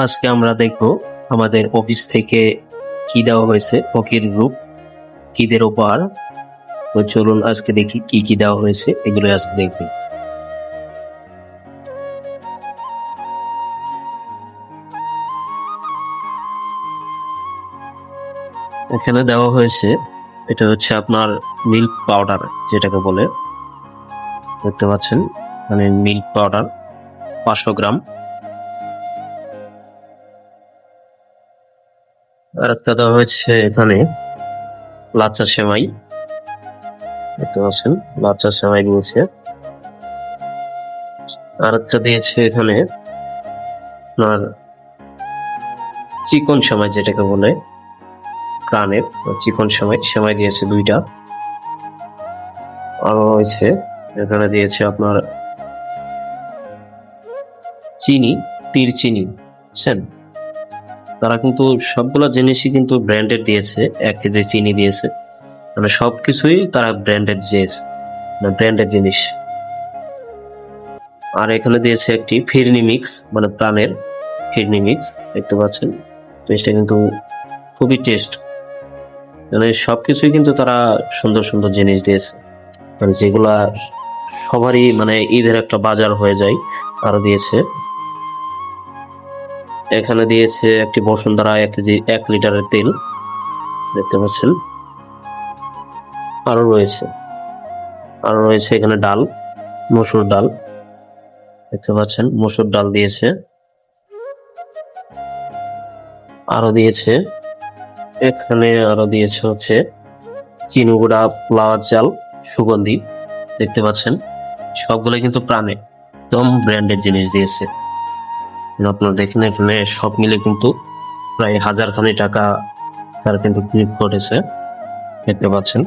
আজকে আমরা দেখব আমাদের অফিস থেকে কি দেওয়া হয়েছে, ফকির গ্রুপ ঈদের উপহার। তো চলুন আজকে দেখি কি কি দেওয়া হয়েছে, এগুলো আজকে দেখবি। এখানে দেওয়া হয়েছে, এটা হচ্ছে আপনার মিল্ক পাউডার যেটাকে বলে, দেখতে পাচ্ছেন, মানে মিল্ক পাউডার 500 গ্রাম। আর একটা দেওয়া হয়েছে এখানে লাচ্চা সেমাই, দেখতে পাচ্ছেন লাচ্চা সেমাই দিয়েছে। আর একটা দিয়েছে এখানে আপনার চিকন সেমাই যেটাকে বলে, প্রাণের চিকন সেমাই সেমাই দিয়েছে 2টা। আরো রয়েছে এখানে দিয়েছে আপনার চিনি, তীর চিনি, বুঝছেন। তারা কিন্তু সবগুলো জিনিসই কিন্তু ব্র্যান্ডেড দিয়েছে। 1 কেজি চিনি দিয়েছে, মানে সবকিছুই তারা ব্র্যান্ডেড দিয়েছে, মানে ব্র্যান্ডেড জিনিস। আর এখানে দিয়েছে একটি ফিরনি মিক্স, মানে প্রাণের ফিরনি মিক্স, দেখতে পাচ্ছেন। টেস্টটা কিন্তু খুবই টেস্ট, মানে সবকিছুই কিন্তু তারা সুন্দর সুন্দর জিনিস দিয়েছে, মানে যেগুলা সবারই মানে ঈদের একটা বাজার হয়ে যায়। আরো দিয়েছে, এখানে দিয়েছে একটি বসুন্ধরা 1 কেজি 1 লিটারের তেল, দেখতে পাচ্ছেন। আরো রয়েছে আরো রয়েছে এখানে ডাল, মসুর ডাল, দেখতে পাচ্ছেন মসুর ডাল দিয়েছে। আরো দিয়েছে এখানে, আরো দিয়েছে হচ্ছে চিনিগুড়া, ফ্লাওয়ার চাল, সুগন্ধি, দেখতে পাচ্ছেন। সবগুলো কিন্তু প্রাণে একদম ব্র্যান্ডেড জিনিস দিয়েছে। আপনারা দেখেন এখানে সব মিলে কিন্তু প্রায় 1000 খানি টাকা তারা কিন্তু গিফট করেছে, দেখতে পাচ্ছেন।